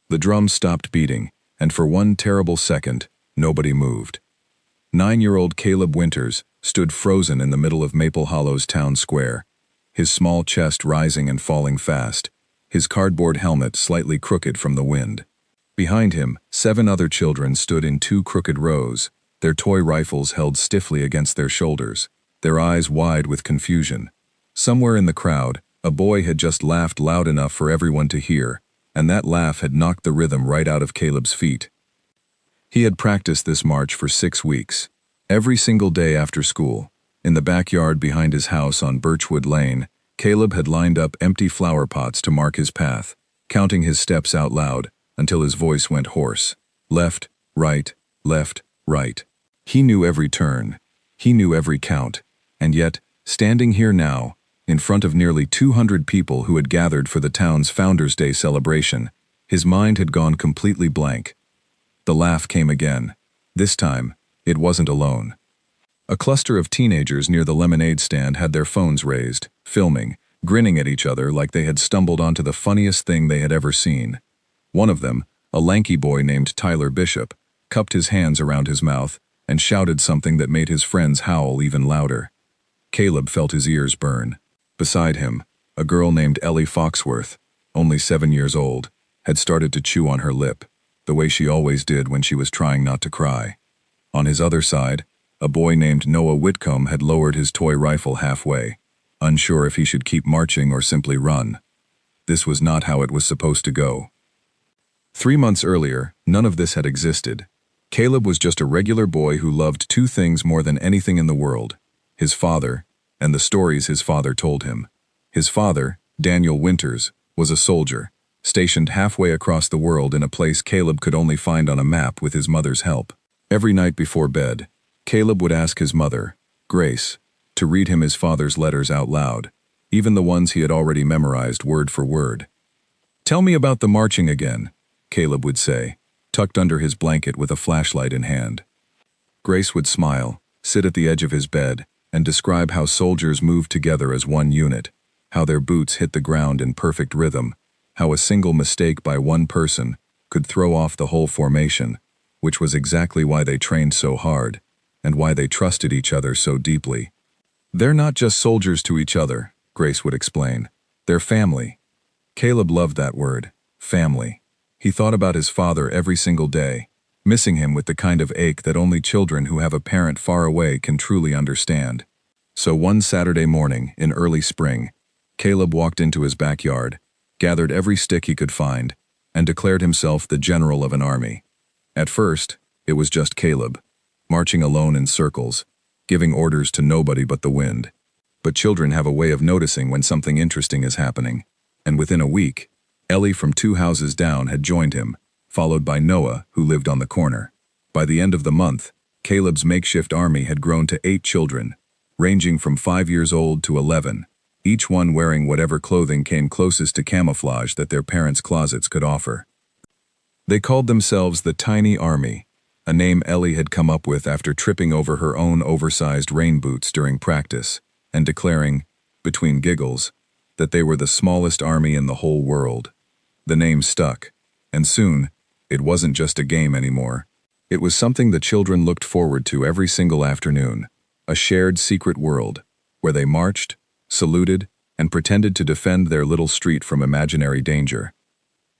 The drums stopped beating, and for one terrible second, nobody moved. 9-year-old Caleb Winters stood frozen in the middle of Maple Hollow's town square, his small chest rising and falling fast, his cardboard helmet slightly crooked from the wind. Behind him, 7 other children stood in 2 crooked rows, their toy rifles held stiffly against their shoulders, their eyes wide with confusion. Somewhere in the crowd, a boy had just laughed loud enough for everyone to hear, and that laugh had knocked the rhythm right out of Caleb's feet. He had practiced this march for 6 weeks. Every single day after school, in the backyard behind his house on Birchwood Lane, Caleb had lined up empty flower pots to mark his path, counting his steps out loud until his voice went hoarse. Left, right, left, right. He knew every turn. He knew every count. And yet, standing here now, in front of nearly 200 people who had gathered for the town's Founders' Day celebration, his mind had gone completely blank. The laugh came again. This time, it wasn't alone. A cluster of teenagers near the lemonade stand had their phones raised, filming, grinning at each other like they had stumbled onto the funniest thing they had ever seen. One of them, a lanky boy named Tyler Bishop, cupped his hands around his mouth and shouted something that made his friends howl even louder. Caleb felt his ears burn. Beside him, a girl named Ellie Foxworth, only 7 years old, had started to chew on her lip, the way she always did when she was trying not to cry. On his other side, a boy named Noah Whitcomb had lowered his toy rifle halfway, unsure if he should keep marching or simply run. This was not how it was supposed to go. 3 months earlier, none of this had existed. Caleb was just a regular boy who loved 2 things more than anything in the world: his father, and the stories his father told him. His father, Daniel Winters, was a soldier, stationed halfway across the world in a place Caleb could only find on a map with his mother's help. Every night before bed, Caleb would ask his mother, Grace, to read him his father's letters out loud, even the ones he had already memorized word for word. "Tell me about the marching again," Caleb would say, tucked under his blanket with a flashlight in hand. Grace would smile, sit at the edge of his bed, and describe how soldiers moved together as one unit, how their boots hit the ground in perfect rhythm, how a single mistake by one person could throw off the whole formation, which was exactly why they trained so hard, and why they trusted each other so deeply. "They're not just soldiers to each other," Grace would explain. "They're family." Caleb loved that word, family. He thought about his father every single day, missing him with the kind of ache that only children who have a parent far away can truly understand. So one Saturday morning in early spring, Caleb walked into his backyard, gathered every stick he could find, and declared himself the general of an army. At first, it was just Caleb, marching alone in circles, giving orders to nobody but the wind. But children have a way of noticing when something interesting is happening, and within a week, Ellie from 2 houses down had joined him, followed by Noah, who lived on the corner. By the end of the month, Caleb's makeshift army had grown to 8 children, ranging from 5 years old to 11, each one wearing whatever clothing came closest to camouflage that their parents' closets could offer. They called themselves the Tiny Army, a name Ellie had come up with after tripping over her own oversized rain boots during practice, and declaring, between giggles, that they were the smallest army in the whole world. The name stuck, and soon, it wasn't just a game anymore. It was something the children looked forward to every single afternoon, a shared secret world, where they marched, saluted, and pretended to defend their little street from imaginary danger.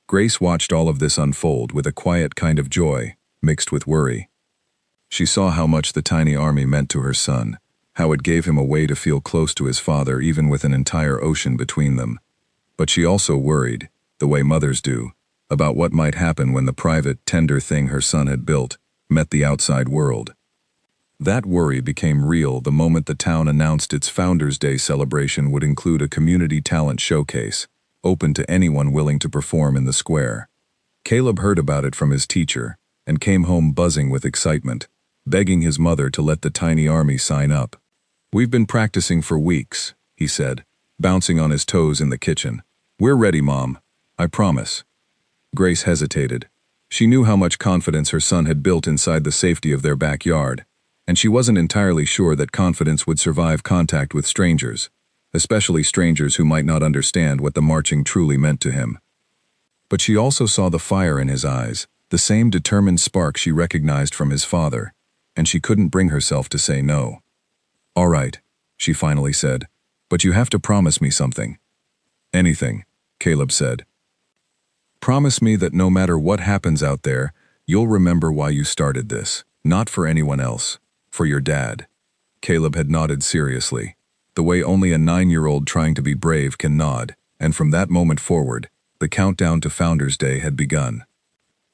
Grace watched all of this unfold with a quiet kind of joy, mixed with worry. She saw how much the tiny army meant to her son, how it gave him a way to feel close to his father even with an entire ocean between them. But she also worried, the way mothers do, about what might happen when the private, tender thing her son had built met the outside world. That worry became real the moment the town announced its Founders' Day celebration would include a community talent showcase, open to anyone willing to perform in the square. Caleb heard about it from his teacher, and came home buzzing with excitement, begging his mother to let the tiny army sign up. "We've been practicing for weeks," he said, bouncing on his toes in the kitchen. "We're ready, Mom. I promise." Grace hesitated. She knew how much confidence her son had built inside the safety of their backyard, and she wasn't entirely sure that confidence would survive contact with strangers, especially strangers who might not understand what the marching truly meant to him. But she also saw the fire in his eyes, the same determined spark she recognized from his father, and she couldn't bring herself to say no. "All right," she finally said, "but you have to promise me something." "Anything," Caleb said. "Promise me that no matter what happens out there, you'll remember why you started this, not for anyone else, for your dad." Caleb had nodded seriously, the way only a 9-year-old trying to be brave can nod, and from that moment forward, the countdown to Founders Day had begun.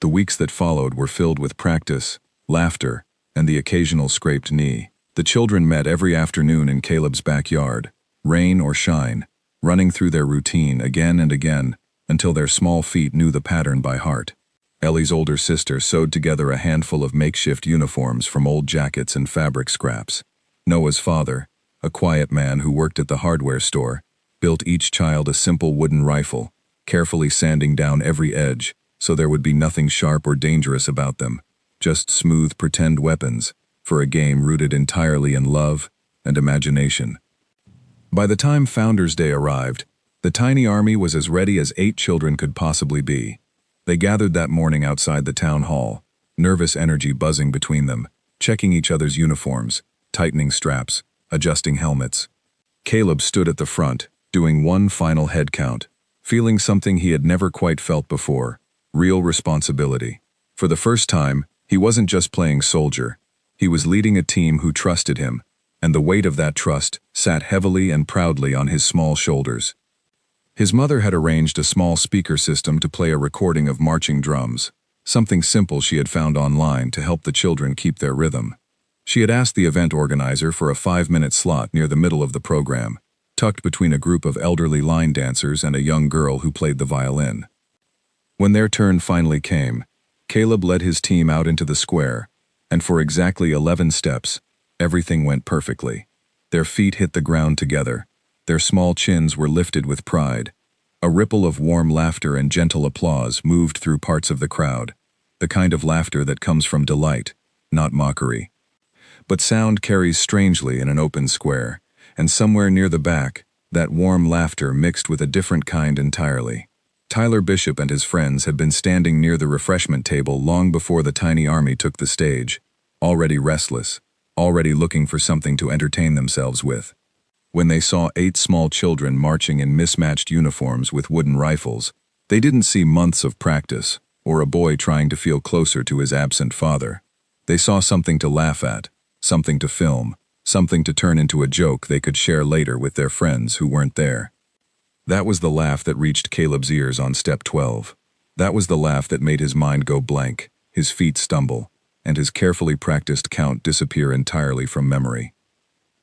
The weeks that followed were filled with practice, laughter, and the occasional scraped knee. The children met every afternoon in Caleb's backyard, rain or shine, running through their routine again and again until their small feet knew the pattern by heart. Ellie's older sister sewed together a handful of makeshift uniforms from old jackets and fabric scraps. Noah's father, a quiet man who worked at the hardware store, built each child a simple wooden rifle, carefully sanding down every edge so there would be nothing sharp or dangerous about them, just smooth pretend weapons for a game rooted entirely in love and imagination. By the time Founders Day arrived, the tiny army was as ready as 8 children could possibly be. They gathered that morning outside the town hall, nervous energy buzzing between them, checking each other's uniforms, tightening straps, adjusting helmets. Caleb stood at the front, doing one final head count, feeling something he had never quite felt before, real responsibility. For the first time, he wasn't just playing soldier. He was leading a team who trusted him, and the weight of that trust sat heavily and proudly on his small shoulders. His mother had arranged a small speaker system to play a recording of marching drums, something simple she had found online to help the children keep their rhythm. She had asked the event organizer for a 5-minute slot near the middle of the program, tucked between a group of elderly line dancers and a young girl who played the violin. When their turn finally came, Caleb led his team out into the square, and for exactly 11 steps, everything went perfectly. Their feet hit the ground together. Their small chins were lifted with pride. A ripple of warm laughter and gentle applause moved through parts of the crowd, the kind of laughter that comes from delight, not mockery. But sound carries strangely in an open square, and somewhere near the back, that warm laughter mixed with a different kind entirely. Tyler Bishop and his friends had been standing near the refreshment table long before the tiny army took the stage, already restless, already looking for something to entertain themselves with. When they saw 8 small children marching in mismatched uniforms with wooden rifles, they didn't see months of practice or a boy trying to feel closer to his absent father. They saw something to laugh at, something to film, something to turn into a joke they could share later with their friends who weren't there. That was the laugh that reached Caleb's ears on step 12. That was the laugh that made his mind go blank, his feet stumble, and his carefully practiced count disappear entirely from memory.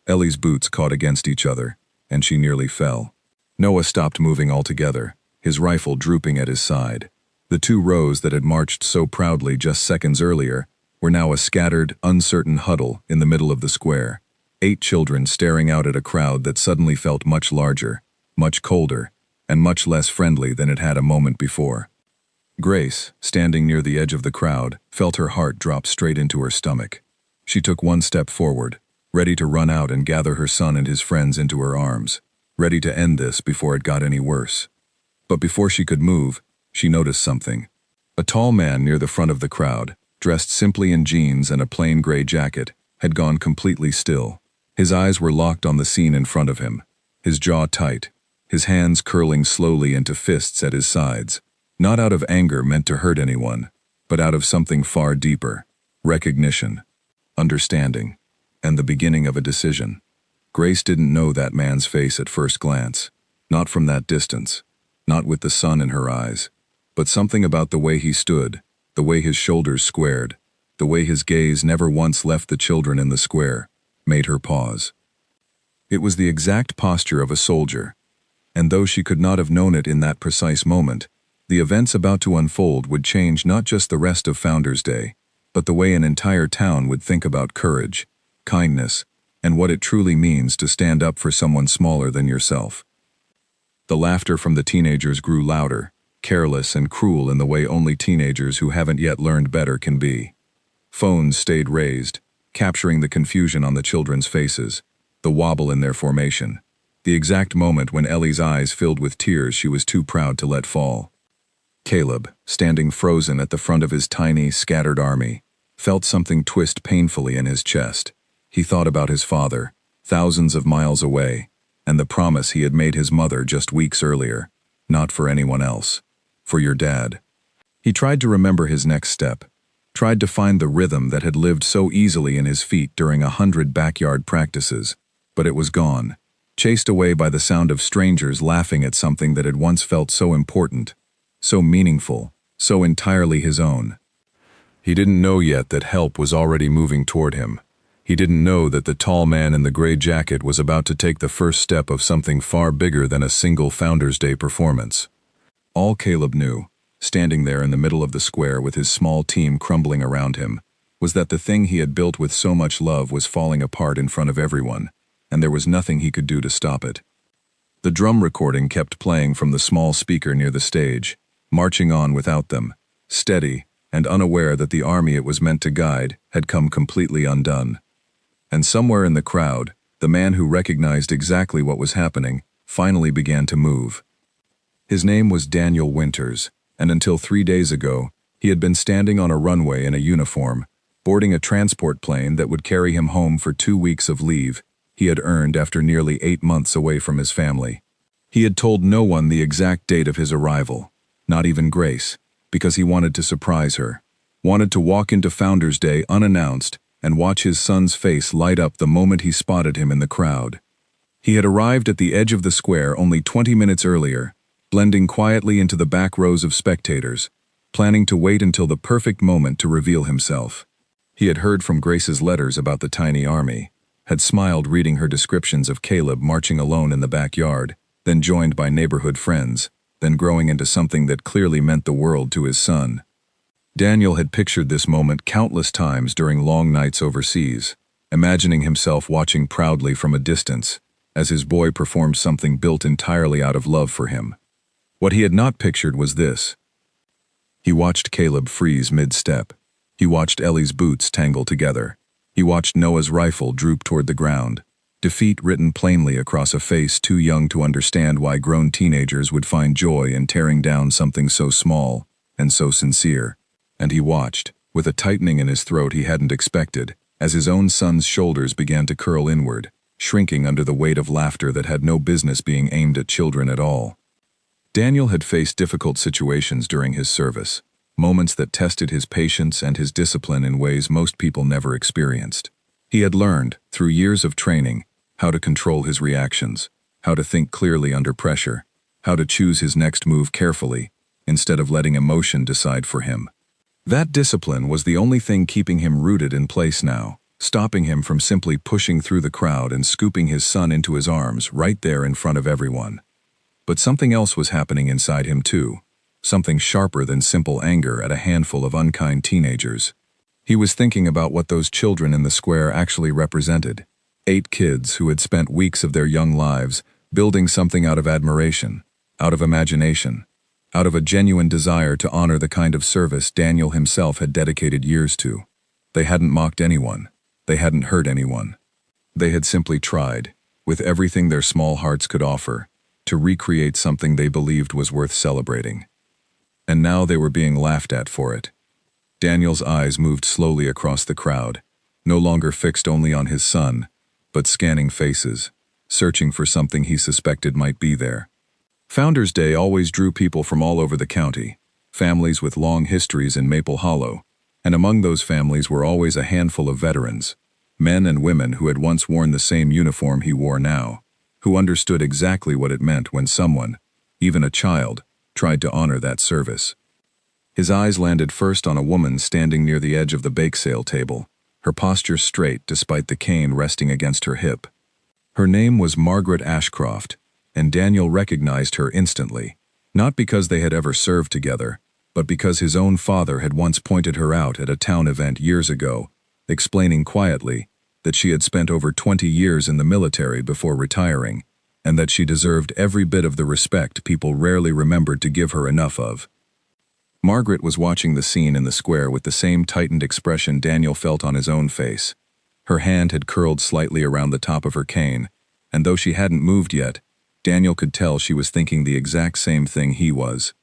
Ellie's boots caught against each other, and she nearly fell. Noah stopped moving altogether, his rifle drooping at his side. The 2 rows that had marched so proudly just seconds earlier were now a scattered, uncertain huddle in the middle of the square. 8 children staring out at a crowd that suddenly felt much larger, much colder, and much less friendly than it had a moment before. Grace, standing near the edge of the crowd, felt her heart drop straight into her stomach. She took one step forward, ready to run out and gather her son and his friends into her arms, ready to end this before it got any worse. But before she could move, she noticed something. A tall man near the front of the crowd, dressed simply in jeans and a plain gray jacket, had gone completely still. His eyes were locked on the scene in front of him, his jaw tight, his hands curling slowly into fists at his sides, not out of anger meant to hurt anyone, but out of something far deeper: recognition, understanding, and the beginning of a decision. Grace didn't know that man's face at first glance, not from that distance, not with the sun in her eyes, but something about the way he stood, the way his shoulders squared, the way his gaze never once left the children in the square, made her pause. It was the exact posture of a soldier, and though she could not have known it in that precise moment, the events about to unfold would change not just the rest of Founders Day, but the way an entire town would think about courage, kindness, and what it truly means to stand up for someone smaller than yourself. The laughter from the teenagers grew louder, careless and cruel in the way only teenagers who haven't yet learned better can be. Phones stayed raised, capturing the confusion on the children's faces, the wobble in their formation, the exact moment when Ellie's eyes filled with tears she was too proud to let fall. Caleb, standing frozen at the front of his tiny, scattered army, felt something twist painfully in his chest. He thought about his father, thousands of miles away, and the promise he had made his mother just weeks earlier. Not for anyone else. For your dad. He tried to remember his next step, tried to find the rhythm that had lived so easily in his feet during 100 backyard practices, but it was gone, chased away by the sound of strangers laughing at something that had once felt so important, so meaningful, so entirely his own. He didn't know yet that help was already moving toward him. He didn't know that the tall man in the gray jacket was about to take the first step of something far bigger than a single Founders Day performance. All Caleb knew, standing there in the middle of the square with his small team crumbling around him, was that the thing he had built with so much love was falling apart in front of everyone, and there was nothing he could do to stop it. The drum recording kept playing from the small speaker near the stage, marching on without them, steady and unaware that the army it was meant to guide had come completely undone. And somewhere in the crowd, the man who recognized exactly what was happening finally began to move. His name was Daniel Winters, and until 3 days ago, he had been standing on a runway in a uniform, boarding a transport plane that would carry him home for 2 weeks of leave he had earned after nearly 8 months away from his family. He had told no one the exact date of his arrival, not even Grace, because he wanted to surprise her, wanted to walk into Founders Day unannounced and watch his son's face light up the moment he spotted him in the crowd. He had arrived at the edge of the square only 20 minutes earlier, blending quietly into the back rows of spectators, planning to wait until the perfect moment to reveal himself. He had heard from Grace's letters about the tiny army, had smiled reading her descriptions of Caleb marching alone in the backyard, then joined by neighborhood friends, then growing into something that clearly meant the world to his son. Daniel had pictured this moment countless times during long nights overseas, imagining himself watching proudly from a distance, as his boy performed something built entirely out of love for him. What he had not pictured was this. He watched Caleb freeze mid-step. He watched Ellie's boots tangle together. He watched Noah's rifle droop toward the ground, defeat written plainly across a face too young to understand why grown teenagers would find joy in tearing down something so small and so sincere. And he watched, with a tightening in his throat he hadn't expected, as his own son's shoulders began to curl inward, shrinking under the weight of laughter that had no business being aimed at children at all. Daniel had faced difficult situations during his service, moments that tested his patience and his discipline in ways most people never experienced. He had learned, through years of training, how to control his reactions, how to think clearly under pressure, how to choose his next move carefully, instead of letting emotion decide for him. That discipline was the only thing keeping him rooted in place now, stopping him from simply pushing through the crowd and scooping his son into his arms right there in front of everyone. But something else was happening inside him too, something sharper than simple anger at a handful of unkind teenagers. He was thinking about what those children in the square actually represented. 8 kids who had spent weeks of their young lives building something out of admiration, out of imagination, out of a genuine desire to honor the kind of service Daniel himself had dedicated years to. They hadn't mocked anyone. They hadn't hurt anyone. They had simply tried, with everything their small hearts could offer, to recreate something they believed was worth celebrating. And now they were being laughed at for it. Daniel's eyes moved slowly across the crowd, no longer fixed only on his son, but scanning faces, searching for something he suspected might be there. Founders Day always drew people from all over the county, families with long histories in Maple Hollow, and among those families were always a handful of veterans, men and women who had once worn the same uniform he wore now, who understood exactly what it meant when someone, even a child, tried to honor that service. His eyes landed first on a woman standing near the edge of the bake sale table, her posture straight despite the cane resting against her hip. Her name was Margaret Ashcroft, and Daniel recognized her instantly, not because they had ever served together, but because his own father had once pointed her out at a town event years ago, explaining quietly that she had spent over 20 years in the military before retiring, and that she deserved every bit of the respect people rarely remembered to give her enough of. Margaret was watching the scene in the square with the same tightened expression Daniel felt on his own face. Her hand had curled slightly around the top of her cane, and though she hadn't moved yet, Daniel could tell she was thinking the exact same thing he was.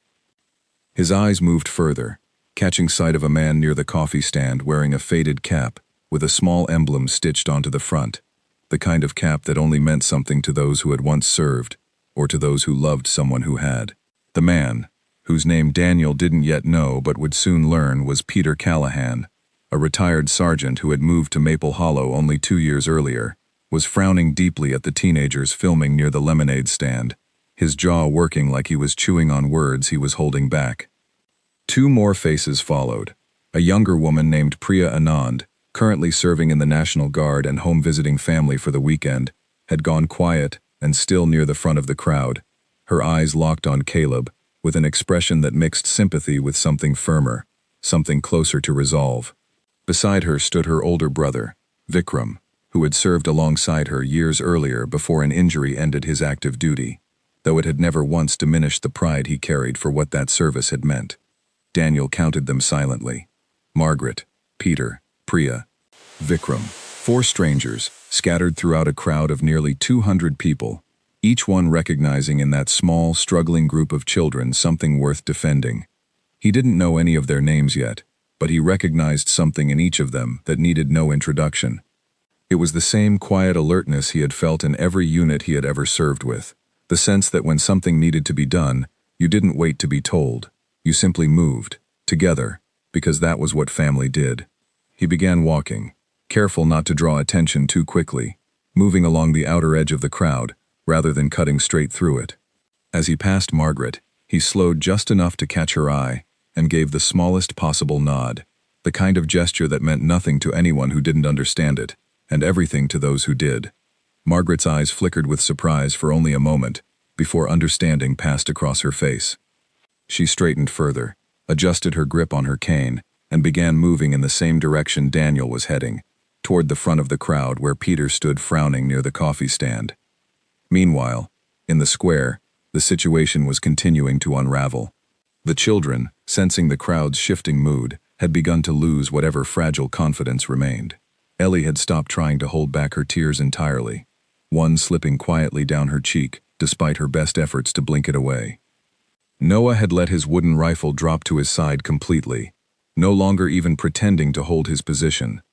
His eyes moved further, catching sight of a man near the coffee stand wearing a faded cap with a small emblem stitched onto the front, the kind of cap that only meant something to those who had once served, or to those who loved someone who had. The man, whose name Daniel didn't yet know but would soon learn, was Peter Callahan, a retired sergeant who had moved to Maple Hollow only 2 years earlier, was frowning deeply at the teenagers filming near the lemonade stand, his jaw working like he was chewing on words he was holding back. 2 more faces followed. A younger woman named Priya Anand, currently serving in the National Guard and home visiting family for the weekend, had gone quiet and still near the front of the crowd, her eyes locked on Caleb, with an expression that mixed sympathy with something firmer, something closer to resolve. Beside her stood her older brother, Vikram, who had served alongside her years earlier before an injury ended his active duty, though it had never once diminished the pride he carried for what that service had meant. Daniel counted them silently. Margaret, Peter, Priya, Vikram. 4 strangers, scattered throughout a crowd of nearly 200 people, each one recognizing in that small, struggling group of children something worth defending. He didn't know any of their names yet, but he recognized something in each of them that needed no introduction. It was the same quiet alertness he had felt in every unit he had ever served with, the sense that when something needed to be done, you didn't wait to be told. You simply moved, together, because that was what family did. He began walking, careful not to draw attention too quickly, moving along the outer edge of the crowd, rather than cutting straight through it. As he passed Margaret, he slowed just enough to catch her eye, and gave the smallest possible nod, the kind of gesture that meant nothing to anyone who didn't understand it, and everything to those who did. Margaret's eyes flickered with surprise for only a moment, before understanding passed across her face. She straightened further, adjusted her grip on her cane, and began moving in the same direction Daniel was heading, toward the front of the crowd where Peter stood frowning near the coffee stand. Meanwhile, in the square, the situation was continuing to unravel. The children, sensing the crowd's shifting mood, had begun to lose whatever fragile confidence remained. Ellie had stopped trying to hold back her tears entirely, one slipping quietly down her cheek, despite her best efforts to blink it away. Noah had let his wooden rifle drop to his side completely, no longer even pretending to hold his position.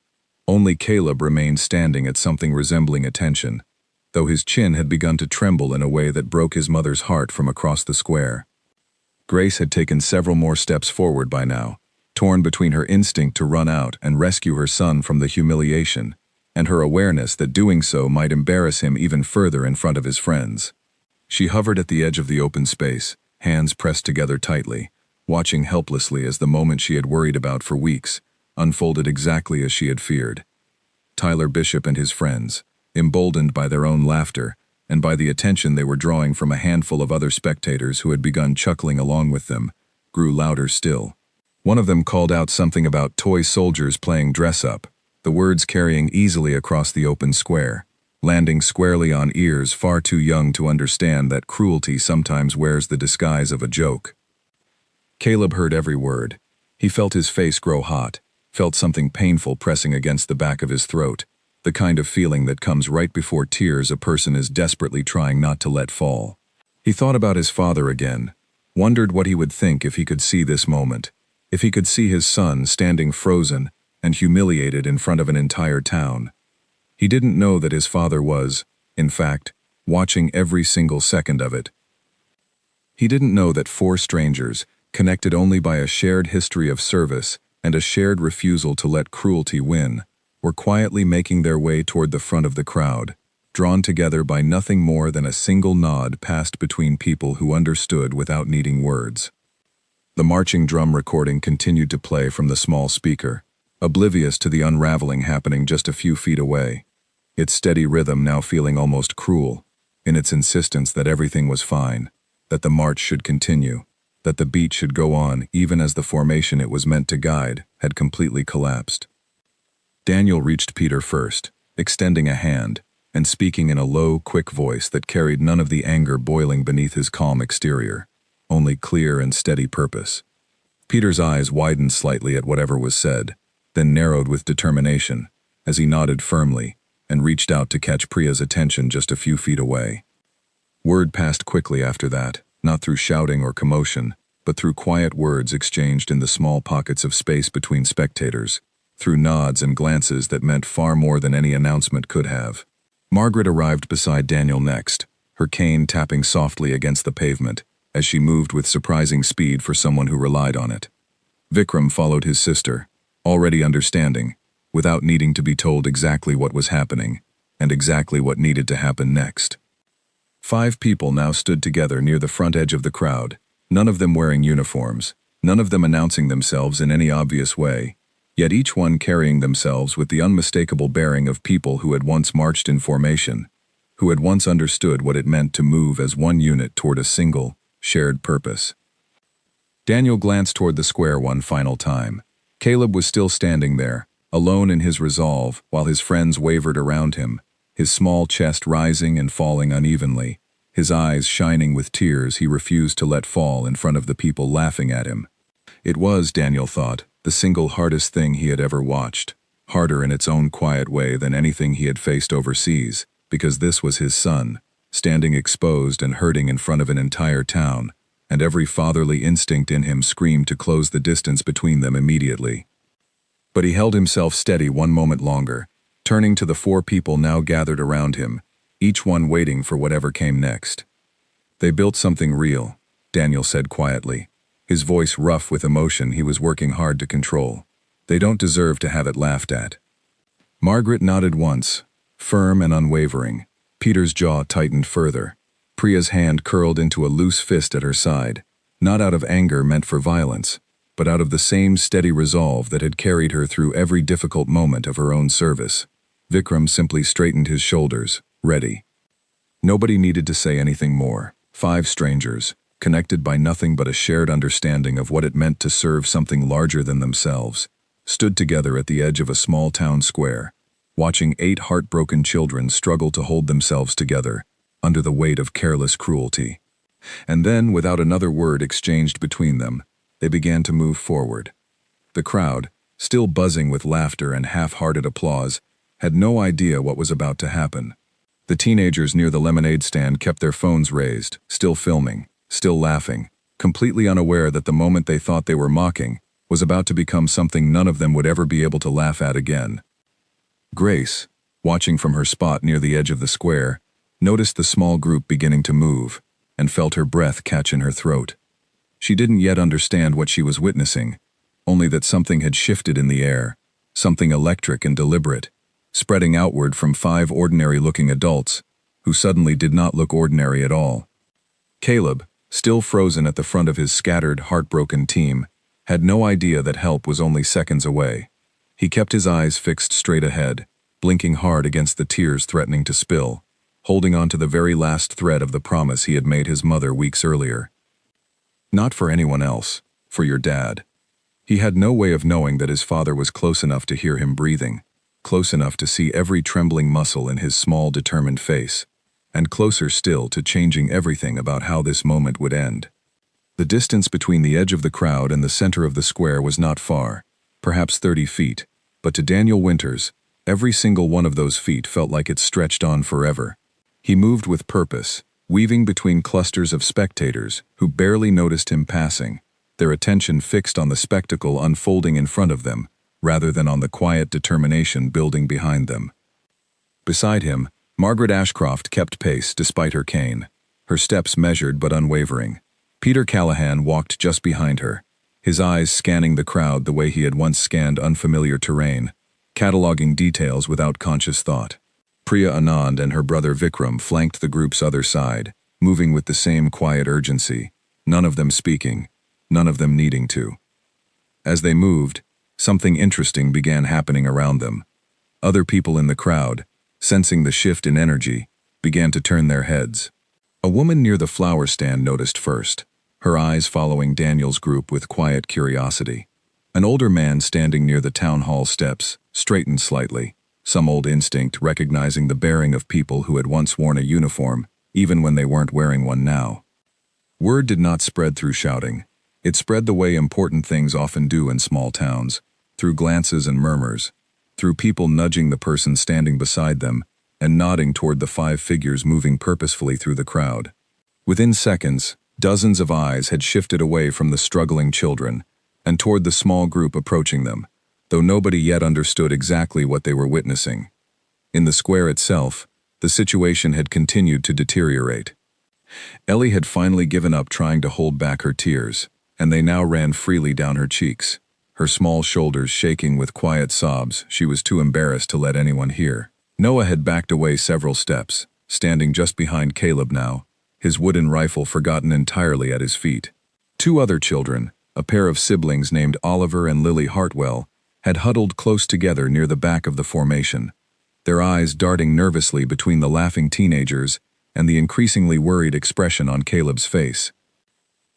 Only Caleb remained standing at something resembling attention, though his chin had begun to tremble in a way that broke his mother's heart from across the square. Grace had taken several more steps forward by now, torn between her instinct to run out and rescue her son from the humiliation, and her awareness that doing so might embarrass him even further in front of his friends. She hovered at the edge of the open space, hands pressed together tightly, watching helplessly as the moment she had worried about for weeks unfolded exactly as she had feared. Tyler Bishop and his friends, emboldened by their own laughter and by the attention they were drawing from a handful of other spectators who had begun chuckling along with them, grew louder still. One of them called out something about toy soldiers playing dress-up, the words carrying easily across the open square, landing squarely on ears far too young to understand that cruelty sometimes wears the disguise of a joke. Caleb heard every word. He felt his face grow hot, felt something painful pressing against the back of his throat, the kind of feeling that comes right before tears a person is desperately trying not to let fall. He thought about his father again, wondered what he would think if he could see this moment, if he could see his son standing frozen and humiliated in front of an entire town. He didn't know that his father was, in fact, watching every single second of it. He didn't know that 4 strangers, connected only by a shared history of service and a shared refusal to let cruelty win, were quietly making their way toward the front of the crowd, drawn together by nothing more than a single nod passed between people who understood without needing words. The marching drum recording continued to play from the small speaker, oblivious to the unraveling happening just a few feet away, its steady rhythm now feeling almost cruel, in its insistence that everything was fine, that the march should continue, that the beat should go on even as the formation it was meant to guide had completely collapsed. Daniel reached Peter first, extending a hand, and speaking in a low, quick voice that carried none of the anger boiling beneath his calm exterior, only clear and steady purpose. Peter's eyes widened slightly at whatever was said, then narrowed with determination, as he nodded firmly and reached out to catch Priya's attention just a few feet away. Word passed quickly after that, not through shouting or commotion, but through quiet words exchanged in the small pockets of space between spectators, through nods and glances that meant far more than any announcement could have. Margaret arrived beside Daniel next, her cane tapping softly against the pavement, as she moved with surprising speed for someone who relied on it. Vikram followed his sister, already understanding, without needing to be told exactly what was happening, and exactly what needed to happen next. 5 people now stood together near the front edge of the crowd, none of them wearing uniforms, none of them announcing themselves in any obvious way, yet each one carrying themselves with the unmistakable bearing of people who had once marched in formation, who had once understood what it meant to move as one unit toward a single, shared purpose. Daniel glanced toward the square one final time. Caleb was still standing there, alone in his resolve, while his friends wavered around him, his small chest rising and falling unevenly, his eyes shining with tears he refused to let fall in front of the people laughing at him. It was, Daniel thought, the single hardest thing he had ever watched, harder in its own quiet way than anything he had faced overseas, because this was his son, standing exposed and hurting in front of an entire town, and every fatherly instinct in him screamed to close the distance between them immediately. But he held himself steady one moment longer, turning to the 4 people now gathered around him, each one waiting for whatever came next. "They built something real," Daniel said quietly, his voice rough with emotion he was working hard to control. "They don't deserve to have it laughed at." Margaret nodded once, firm and unwavering. Peter's jaw tightened further. Priya's hand curled into a loose fist at her side, not out of anger meant for violence, but out of the same steady resolve that had carried her through every difficult moment of her own service. Vikram simply straightened his shoulders, ready. Nobody needed to say anything more. 5 strangers, connected by nothing but a shared understanding of what it meant to serve something larger than themselves, stood together at the edge of a small town square, watching 8 heartbroken children struggle to hold themselves together under the weight of careless cruelty. And then, without another word exchanged between them, they began to move forward. The crowd, still buzzing with laughter and half-hearted applause, had no idea what was about to happen. The teenagers near the lemonade stand kept their phones raised, still filming, still laughing, completely unaware that the moment they thought they were mocking was about to become something none of them would ever be able to laugh at again. Grace, watching from her spot near the edge of the square, noticed the small group beginning to move, and felt her breath catch in her throat. She didn't yet understand what she was witnessing, only that something had shifted in the air, something electric and deliberate, spreading outward from 5 ordinary-looking adults, who suddenly did not look ordinary at all. Caleb, still frozen at the front of his scattered, heartbroken team, had no idea that help was only seconds away. He kept his eyes fixed straight ahead, blinking hard against the tears threatening to spill, holding on to the very last thread of the promise he had made his mother weeks earlier. Not for anyone else, for your dad. He had no way of knowing that his father was close enough to hear him breathing, close enough to see every trembling muscle in his small, determined face, and closer still to changing everything about how this moment would end. The distance between the edge of the crowd and the center of the square was not far, perhaps 30 feet, but to Daniel Winters, every single one of those feet felt like it stretched on forever. He moved with purpose, weaving between clusters of spectators who barely noticed him passing, their attention fixed on the spectacle unfolding in front of them, rather than on the quiet determination building behind them. Beside him, Margaret Ashcroft kept pace despite her cane, her steps measured but unwavering. Peter Callahan walked just behind her, his eyes scanning the crowd the way he had once scanned unfamiliar terrain, cataloging details without conscious thought. Priya Anand and her brother Vikram flanked the group's other side, moving with the same quiet urgency, none of them speaking, none of them needing to. As they moved, something interesting began happening around them. Other people in the crowd, sensing the shift in energy, began to turn their heads. A woman near the flower stand noticed first, her eyes following Daniel's group with quiet curiosity. An older man standing near the town hall steps straightened slightly, some old instinct recognizing the bearing of people who had once worn a uniform, even when they weren't wearing one now. Word did not spread through shouting. It spread the way important things often do in small towns, through glances and murmurs, through people nudging the person standing beside them and nodding toward the 5 figures moving purposefully through the crowd. Within seconds, Dozens of eyes had shifted away from the struggling children and toward the small group approaching them, though nobody yet understood exactly what they were witnessing. In the square itself, the situation had continued to deteriorate. Ellie had finally given up trying to hold back her tears, and they now ran freely down her cheeks, her small shoulders shaking with quiet sobs she was too embarrassed to let anyone hear. Noah had backed away several steps, standing just behind Caleb now, his wooden rifle forgotten entirely at his feet. Two other children, a pair of siblings named Oliver and Lily Hartwell, had huddled close together near the back of the formation, their eyes darting nervously between the laughing teenagers and the increasingly worried expression on Caleb's face.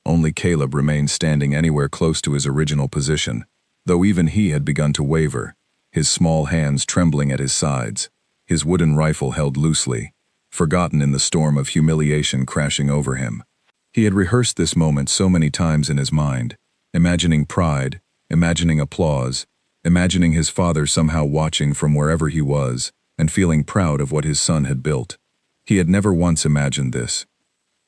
Only Caleb remained standing anywhere close to his original position, though even he had begun to waver, his small hands trembling at his sides, his wooden rifle held loosely, forgotten in the storm of humiliation crashing over him. He had rehearsed this moment so many times in his mind, imagining pride, imagining applause, imagining his father somehow watching from wherever he was and feeling proud of what his son had built. He had never once imagined this.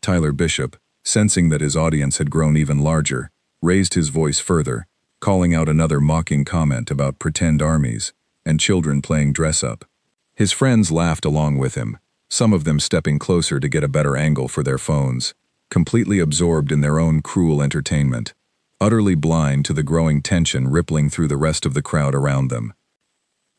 Tyler Bishop, sensing that his audience had grown even larger, raised his voice further, calling out another mocking comment about pretend armies and children playing dress-up. His friends laughed along with him, some of them stepping closer to get a better angle for their phones, completely absorbed in their own cruel entertainment, utterly blind to the growing tension rippling through the rest of the crowd around them.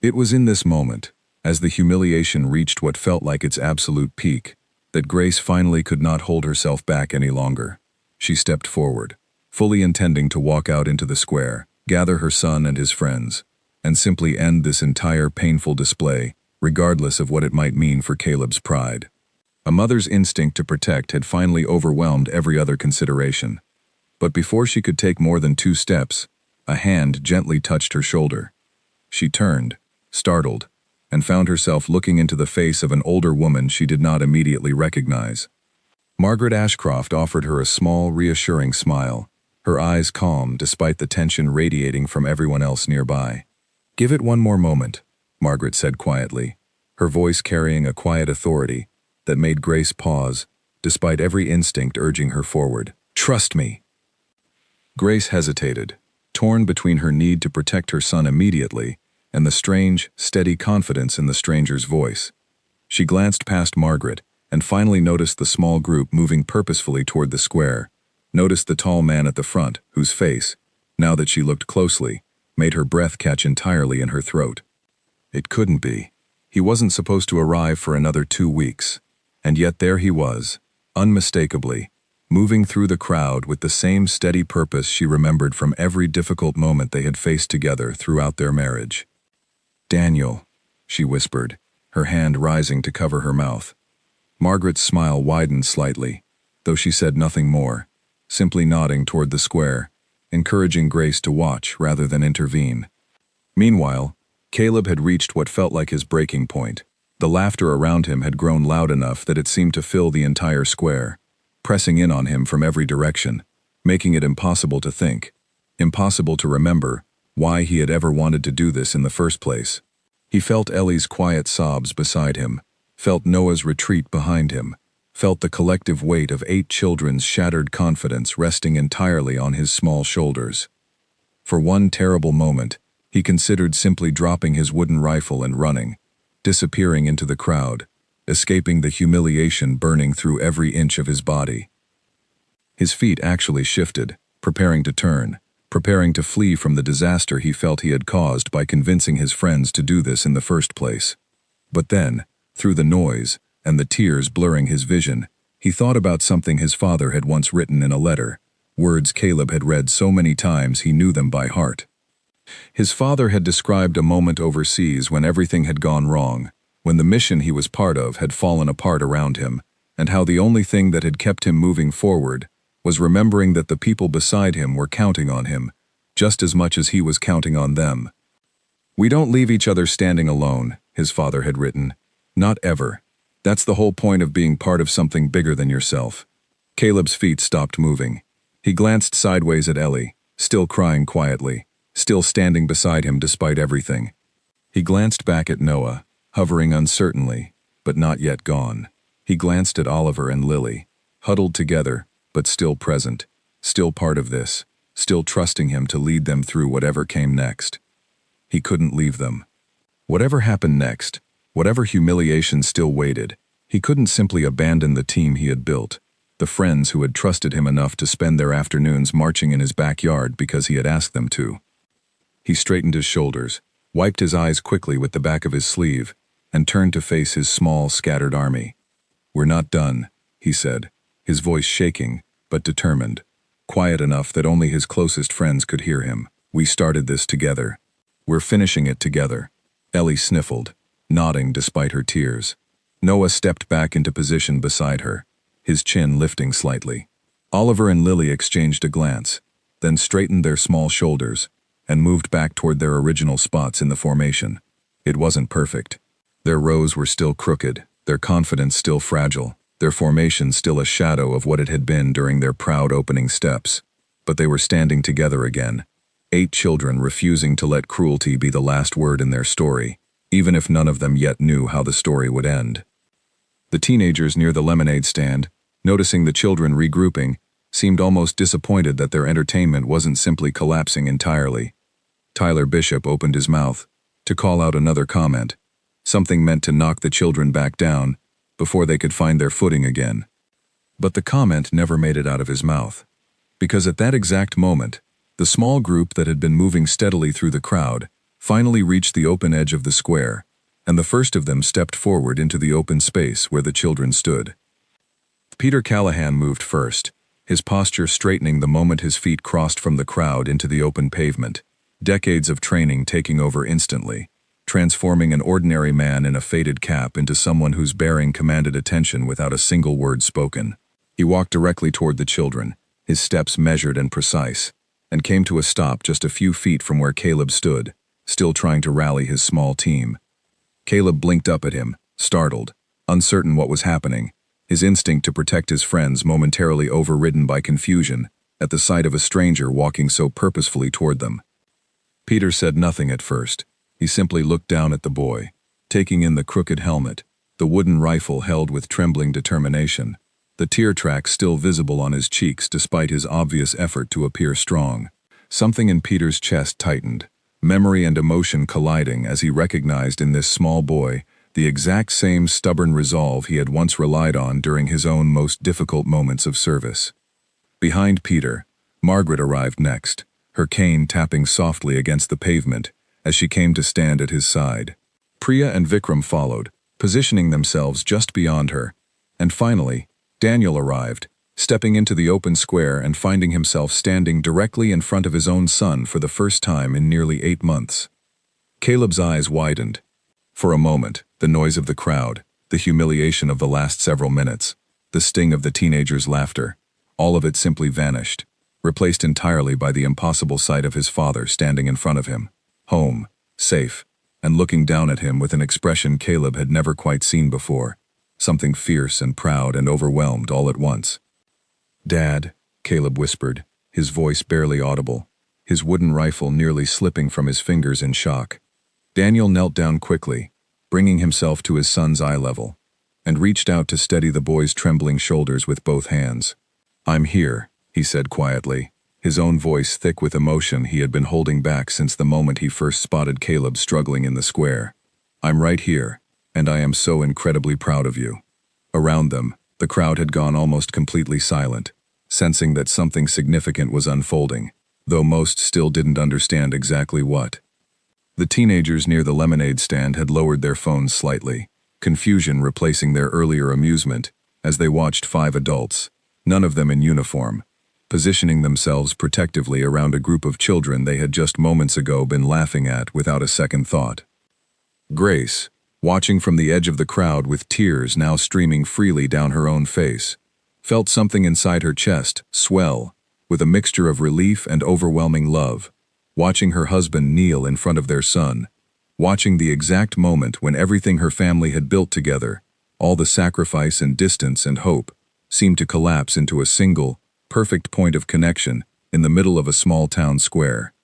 It was in this moment, as the humiliation reached what felt like its absolute peak, that Grace finally could not hold herself back any longer. She stepped forward, fully intending to walk out into the square, gather her son and his friends, and simply end this entire painful display, regardless of what it might mean for Caleb's pride. A mother's instinct to protect had finally overwhelmed every other consideration. But before she could take more than 2 steps, a hand gently touched her shoulder. She turned, startled, and found herself looking into the face of an older woman she did not immediately recognize. Margaret Ashcroft offered her a small, reassuring smile, her eyes calm despite the tension radiating from everyone else nearby. "Give it one more moment," Margaret said quietly, her voice carrying a quiet authority that made Grace pause, despite every instinct urging her forward. "Trust me." Grace hesitated, torn between her need to protect her son immediately and the strange, steady confidence in the stranger's voice. She glanced past Margaret and finally noticed the small group moving purposefully toward the square, noticed the tall man at the front, whose face, now that she looked closely, made her breath catch entirely in her throat. It couldn't be. He wasn't supposed to arrive for another 2 weeks, and yet there he was, unmistakably, moving through the crowd with the same steady purpose she remembered from every difficult moment they had faced together throughout their marriage. "Daniel," she whispered, her hand rising to cover her mouth. Margaret's smile widened slightly, though she said nothing more, simply nodding toward the square, encouraging Grace to watch rather than intervene. Meanwhile, Caleb had reached what felt like his breaking point. The laughter around him had grown loud enough that it seemed to fill the entire square, pressing in on him from every direction, making it impossible to think, impossible to remember, why he had ever wanted to do this in the first place. He felt Ellie's quiet sobs beside him, felt Noah's retreat behind him, felt the collective weight of 8 children's shattered confidence resting entirely on his small shoulders. For one terrible moment, he considered simply dropping his wooden rifle and running, disappearing into the crowd, escaping the humiliation burning through every inch of his body. His feet actually shifted, preparing to turn, preparing to flee from the disaster he felt he had caused by convincing his friends to do this in the first place. But then, through the noise and the tears blurring his vision, he thought about something his father had once written in a letter, words Caleb had read so many times he knew them by heart. His father had described a moment overseas when everything had gone wrong, when the mission he was part of had fallen apart around him, and how the only thing that had kept him moving forward was remembering that the people beside him were counting on him, just as much as he was counting on them. "We don't leave each other standing alone," his father had written. "Not ever. That's the whole point of being part of something bigger than yourself." Caleb's feet stopped moving. He glanced sideways at Ellie, still crying quietly, still standing beside him despite everything. He glanced back at Noah, hovering uncertainly, but not yet gone. He glanced at Oliver and Lily, huddled together, but still present, still part of this, still trusting him to lead them through whatever came next. He couldn't leave them. Whatever happened next, whatever humiliation still waited, he couldn't simply abandon the team he had built, the friends who had trusted him enough to spend their afternoons marching in his backyard because he had asked them to. He straightened his shoulders, wiped his eyes quickly with the back of his sleeve, and turned to face his small, scattered army. "We're not done," he said, his voice shaking, but determined, quiet enough that only his closest friends could hear him. "We started this together. We're finishing it together." Ellie sniffled, nodding despite her tears. Noah stepped back into position beside her, his chin lifting slightly. Oliver and Lily exchanged a glance, then straightened their small shoulders, and moved back toward their original spots in the formation. It wasn't perfect. Their rows were still crooked, their confidence still fragile, their formation still a shadow of what it had been during their proud opening steps. But they were standing together again, 8 children refusing to let cruelty be the last word in their story, even if none of them yet knew how the story would end. The teenagers near the lemonade stand, noticing the children regrouping, seemed almost disappointed that their entertainment wasn't simply collapsing entirely. Tyler Bishop opened his mouth to call out another comment, something meant to knock the children back down before they could find their footing again. But the comment never made it out of his mouth, because at that exact moment, the small group that had been moving steadily through the crowd finally reached the open edge of the square, and the first of them stepped forward into the open space where the children stood. Peter Callahan moved first, his posture straightening the moment his feet crossed from the crowd into the open pavement, decades of training taking over instantly, transforming an ordinary man in a faded cap into someone whose bearing commanded attention without a single word spoken. He walked directly toward the children, his steps measured and precise, and came to a stop just a few feet from where Caleb stood, still trying to rally his small team. Caleb blinked up at him, startled, uncertain what was happening, his instinct to protect his friends momentarily overridden by confusion at the sight of a stranger walking so purposefully toward them. Peter said nothing at first. He simply looked down at the boy, taking in the crooked helmet, the wooden rifle held with trembling determination, the tear tracks still visible on his cheeks despite his obvious effort to appear strong. Something in Peter's chest tightened, memory and emotion colliding as he recognized in this small boy the exact same stubborn resolve he had once relied on during his own most difficult moments of service. Behind Peter, Margaret arrived next, her cane tapping softly against the pavement as she came to stand at his side. Priya and Vikram followed, positioning themselves just beyond her, and finally, Daniel arrived, stepping into the open square and finding himself standing directly in front of his own son for the first time in nearly 8 months. Caleb's eyes widened. For a moment, the noise of the crowd, the humiliation of the last several minutes, the sting of the teenager's laughter, all of it simply vanished, replaced entirely by the impossible sight of his father standing in front of him, home, safe, and looking down at him with an expression Caleb had never quite seen before, something fierce and proud and overwhelmed all at once. "Dad," Caleb whispered, his voice barely audible, his wooden rifle nearly slipping from his fingers in shock. Daniel knelt down quickly, bringing himself to his son's eye level, and reached out to steady the boy's trembling shoulders with both hands. "I'm here," he said quietly, his own voice thick with emotion he had been holding back since the moment he first spotted Caleb struggling in the square. "I'm right here, and I am so incredibly proud of you." Around them, the crowd had gone almost completely silent, sensing that something significant was unfolding, though most still didn't understand exactly what. The teenagers near the lemonade stand had lowered their phones slightly, confusion replacing their earlier amusement, as they watched 5 adults, none of them in uniform, positioning themselves protectively around a group of children they had just moments ago been laughing at without a second thought. Grace, watching from the edge of the crowd with tears now streaming freely down her own face, felt something inside her chest swell, with a mixture of relief and overwhelming love, watching her husband kneel in front of their son, watching the exact moment when everything her family had built together, all the sacrifice and distance and hope, seemed to collapse into a single, perfect point of connection in the middle of a small town square.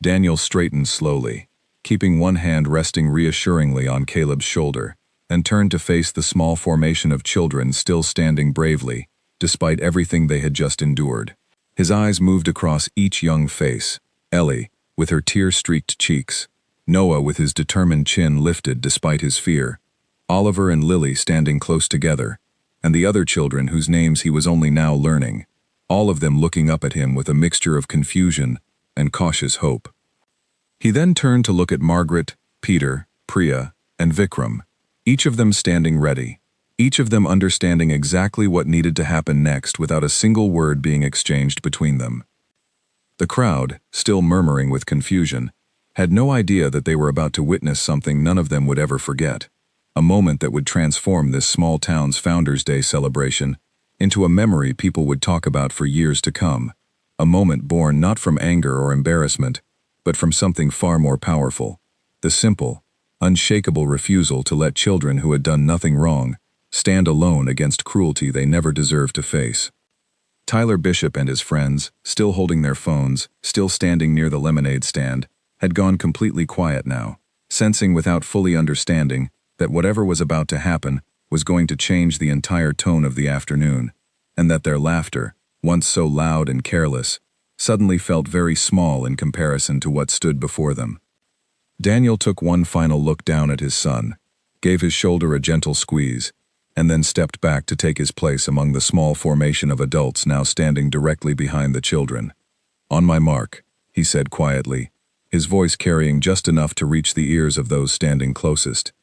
Daniel straightened slowly, keeping one hand resting reassuringly on Caleb's shoulder, and turned to face the small formation of children still standing bravely, despite everything they had just endured. His eyes moved across each young face. Ellie, with her tear-streaked cheeks. Noah with his determined chin lifted despite his fear. Oliver and Lily standing close together. And the other children whose names he was only now learning. All of them looking up at him with a mixture of confusion and cautious hope. He then turned to look at Margaret, Peter, Priya, and Vikram, each of them standing ready, each of them understanding exactly what needed to happen next without a single word being exchanged between them. The crowd, still murmuring with confusion, had no idea that they were about to witness something none of them would ever forget, a moment that would transform this small town's Founders' Day celebration into a memory people would talk about for years to come, a moment born not from anger or embarrassment, but from something far more powerful, the simple, unshakable refusal to let children who had done nothing wrong stand alone against cruelty they never deserved to face. Tyler Bishop and his friends, still holding their phones, still standing near the lemonade stand, had gone completely quiet now, sensing without fully understanding that whatever was about to happen was going to change the entire tone of the afternoon, and that their laughter, once so loud and careless, suddenly felt very small in comparison to what stood before them. Daniel took one final look down at his son, gave his shoulder a gentle squeeze, and then stepped back to take his place among the small formation of adults now standing directly behind the children. "On my mark," he said quietly, his voice carrying just enough to reach the ears of those standing closest.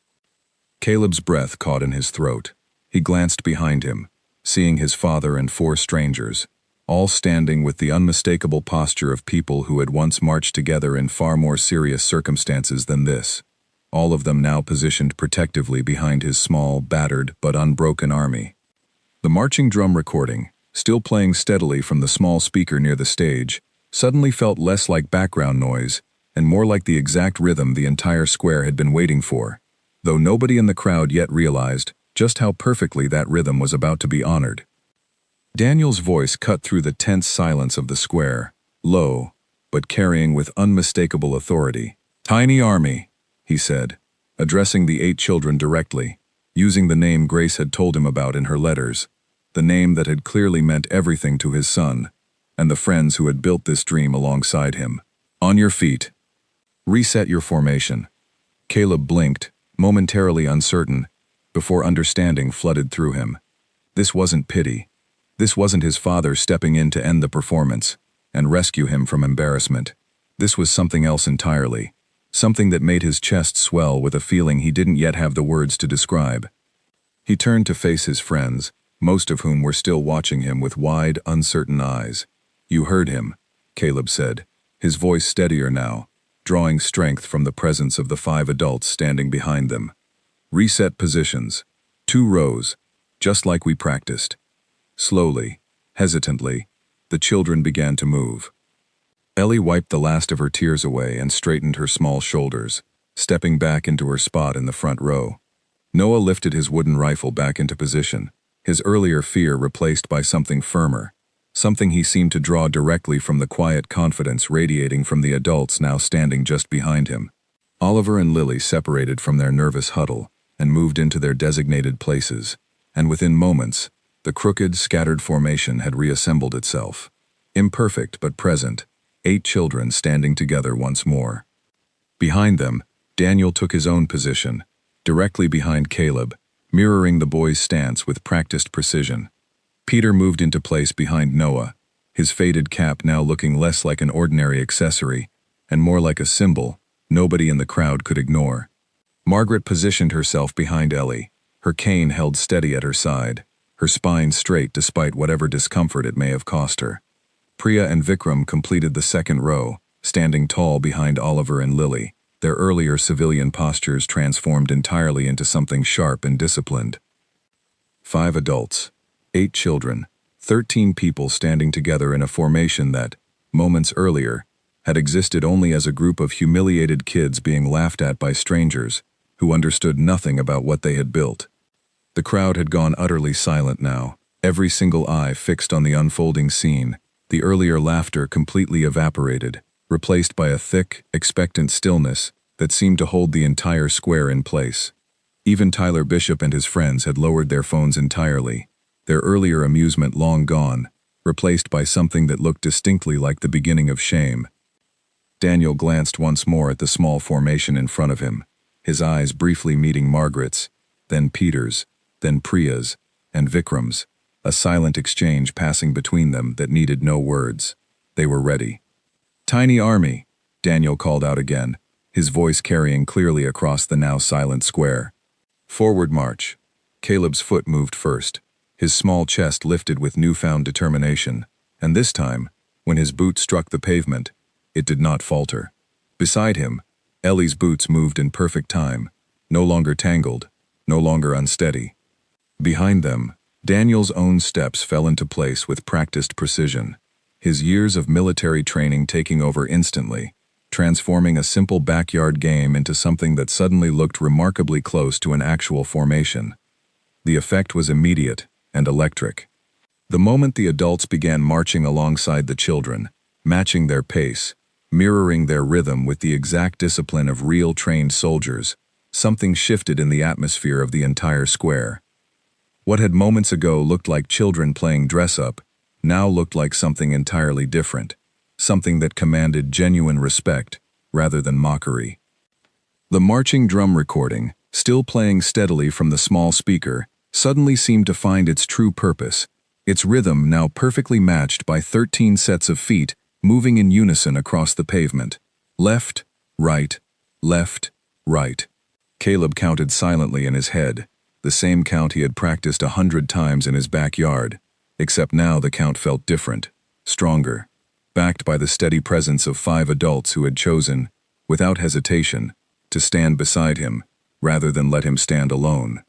Caleb's breath caught in his throat. He glanced behind him, seeing his father and 4 strangers, all standing with the unmistakable posture of people who had once marched together in far more serious circumstances than this, all of them now positioned protectively behind his small, battered, but unbroken army. The marching drum recording, still playing steadily from the small speaker near the stage, suddenly felt less like background noise and more like the exact rhythm the entire square had been waiting for, though nobody in the crowd yet realized just how perfectly that rhythm was about to be honored. Daniel's voice cut through the tense silence of the square, low, but carrying with unmistakable authority. "Tiny army," he said, addressing the 8 children directly, using the name Grace had told him about in her letters, the name that had clearly meant everything to his son, and the friends who had built this dream alongside him. "On your feet. Reset your formation." Caleb blinked, momentarily uncertain, before understanding flooded through him. This wasn't pity. This wasn't his father stepping in to end the performance and rescue him from embarrassment. This was something else entirely. Something that made his chest swell with a feeling he didn't yet have the words to describe. He turned to face his friends, most of whom were still watching him with wide, uncertain eyes. "You heard him," Caleb said, his voice steadier now, drawing strength from the presence of the 5 adults standing behind them. "Reset positions. 2 rows, just like we practiced." Slowly, hesitantly, the children began to move. Ellie wiped the last of her tears away and straightened her small shoulders, stepping back into her spot in the front row. Noah lifted his wooden rifle back into position, his earlier fear replaced by something firmer, something he seemed to draw directly from the quiet confidence radiating from the adults now standing just behind him. Oliver and Lily separated from their nervous huddle and moved into their designated places, and within moments, the crooked, scattered formation had reassembled itself. Imperfect but present, 8 children standing together once more. Behind them, Daniel took his own position, directly behind Caleb, mirroring the boy's stance with practiced precision. Peter moved into place behind Noah, his faded cap now looking less like an ordinary accessory and more like a symbol nobody in the crowd could ignore. Margaret positioned herself behind Ellie, her cane held steady at her side, her spine straight despite whatever discomfort it may have cost her. Priya and Vikram completed the second row, standing tall behind Oliver and Lily, their earlier civilian postures transformed entirely into something sharp and disciplined. 5 adults, 8 children, 13 people standing together in a formation that, moments earlier, had existed only as a group of humiliated kids being laughed at by strangers who understood nothing about what they had built. The crowd had gone utterly silent now, every single eye fixed on the unfolding scene, the earlier laughter completely evaporated, replaced by a thick, expectant stillness that seemed to hold the entire square in place. Even Tyler Bishop and his friends had lowered their phones entirely, their earlier amusement long gone, replaced by something that looked distinctly like the beginning of shame. Daniel glanced once more at the small formation in front of him, his eyes briefly meeting Margaret's, then Peter's, then Priya's, and Vikram's, a silent exchange passing between them that needed no words. They were ready. "Tiny army," Daniel called out again, his voice carrying clearly across the now silent square. "Forward march." Caleb's foot moved first, his small chest lifted with newfound determination, and this time, when his boot struck the pavement, it did not falter. Beside him, Ellie's boots moved in perfect time, no longer tangled, no longer unsteady. Behind them, Daniel's own steps fell into place with practiced precision, his years of military training taking over instantly, transforming a simple backyard game into something that suddenly looked remarkably close to an actual formation. The effect was immediate and electric. The moment the adults began marching alongside the children, matching their pace, mirroring their rhythm with the exact discipline of real trained soldiers, something shifted in the atmosphere of the entire square. What had moments ago looked like children playing dress-up now looked like something entirely different, something that commanded genuine respect rather than mockery. The marching drum recording, still playing steadily from the small speaker, suddenly seemed to find its true purpose, its rhythm now perfectly matched by 13 sets of feet moving in unison across the pavement. Left, right, left, right. Caleb counted silently in his head, the same count he had practiced 100 times in his backyard, except now the count felt different, stronger, backed by the steady presence of 5 adults who had chosen, without hesitation, to stand beside him, rather than let him stand alone.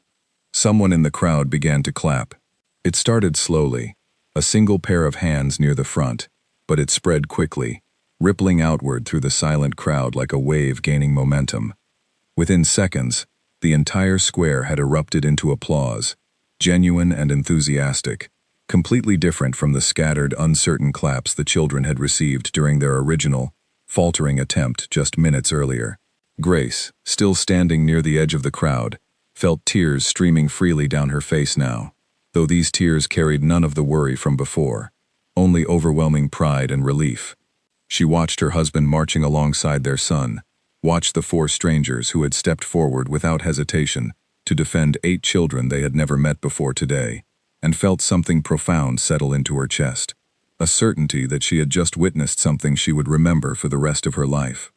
Someone in the crowd began to clap. It started slowly, a single pair of hands near the front, but it spread quickly, rippling outward through the silent crowd like a wave gaining momentum. Within seconds, the entire square had erupted into applause, genuine and enthusiastic, completely different from the scattered, uncertain claps the children had received during their original, faltering attempt just minutes earlier. Grace, still standing near the edge of the crowd, felt tears streaming freely down her face now, though these tears carried none of the worry from before, only overwhelming pride and relief. She watched her husband marching alongside their son, watched the 4 strangers who had stepped forward without hesitation to defend 8 children they had never met before today, and felt something profound settle into her chest, a certainty that she had just witnessed something she would remember for the rest of her life.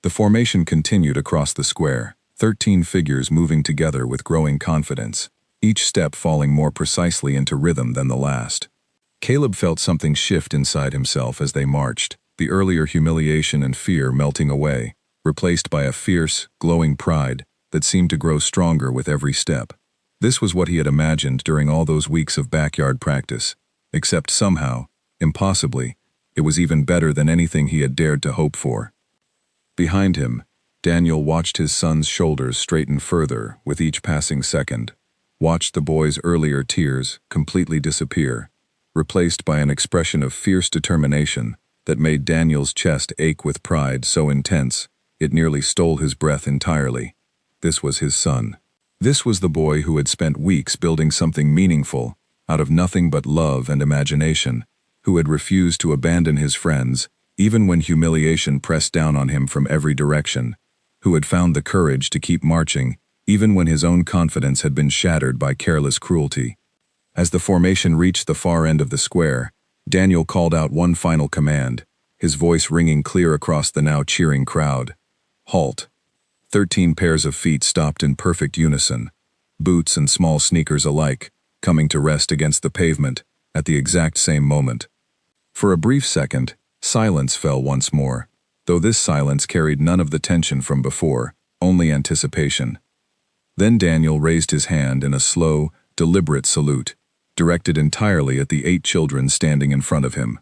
The formation continued across the square, 13 figures moving together with growing confidence, each step falling more precisely into rhythm than the last. Caleb felt something shift inside himself as they marched, the earlier humiliation and fear melting away, replaced by a fierce, glowing pride that seemed to grow stronger with every step. This was what he had imagined during all those weeks of backyard practice, except somehow, impossibly, it was even better than anything he had dared to hope for. Behind him, Daniel watched his son's shoulders straighten further with each passing second, watched the boy's earlier tears completely disappear, replaced by an expression of fierce determination that made Daniel's chest ache with pride so intense it nearly stole his breath entirely. This was his son. This was the boy who had spent weeks building something meaningful out of nothing but love and imagination, who had refused to abandon his friends even when humiliation pressed down on him from every direction, who had found the courage to keep marching even when his own confidence had been shattered by careless cruelty. As the formation reached the far end of the square, Daniel called out one final command, his voice ringing clear across the now cheering crowd. Halt. 13 pairs of feet stopped in perfect unison, boots and small sneakers alike, coming to rest against the pavement at the exact same moment. For a brief second, silence fell once more, though this silence carried none of the tension from before, only anticipation. Then Daniel raised his hand in a slow, deliberate salute, directed entirely at the 8 children standing in front of him.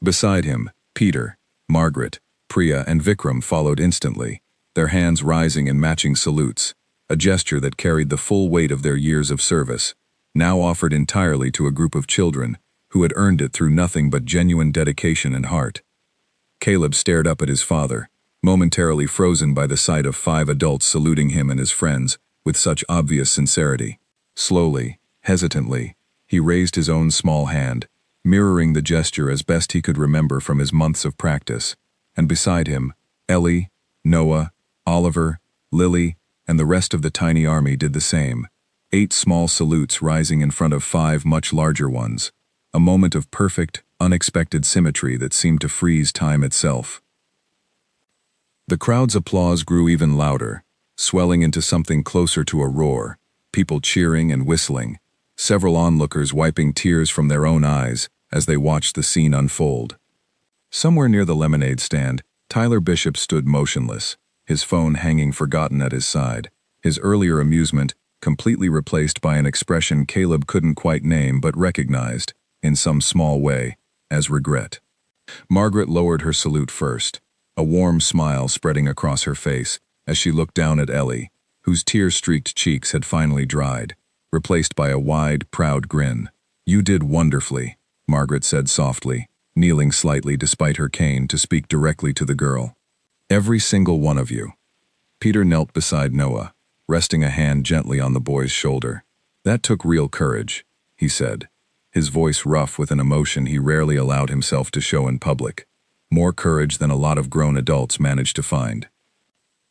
Beside him, Peter, Margaret, Priya, and Vikram followed instantly, their hands rising in matching salutes, a gesture that carried the full weight of their years of service, now offered entirely to a group of children who had earned it through nothing but genuine dedication and heart. Caleb stared up at his father, momentarily frozen by the sight of 5 adults saluting him and his friends with such obvious sincerity. Slowly, hesitantly, He raised his own small hand, mirroring the gesture as best he could remember from his months of practice, and beside him, Ellie, Noah, Oliver, Lily, and the rest of the tiny army did the same, 8 small salutes rising in front of 5 much larger ones, a moment of perfect, unexpected symmetry that seemed to freeze time itself. The crowd's applause grew even louder, swelling into something closer to a roar, people cheering and whistling, several onlookers wiping tears from their own eyes as they watched the scene unfold. Somewhere near the lemonade stand, Tyler Bishop stood motionless, his phone hanging forgotten at his side, his earlier amusement completely replaced by an expression Caleb couldn't quite name but recognized, in some small way, as regret. Margaret lowered her salute first, a warm smile spreading across her face as she looked down at Ellie, whose tear-streaked cheeks had finally dried, replaced by a wide, proud grin. "You did wonderfully," Margaret said softly, kneeling slightly despite her cane to speak directly to the girl. "Every single one of you." Peter knelt beside Noah, resting a hand gently on the boy's shoulder. "That took real courage," he said, his voice rough with an emotion he rarely allowed himself to show in public. More courage than a lot of grown adults managed to find.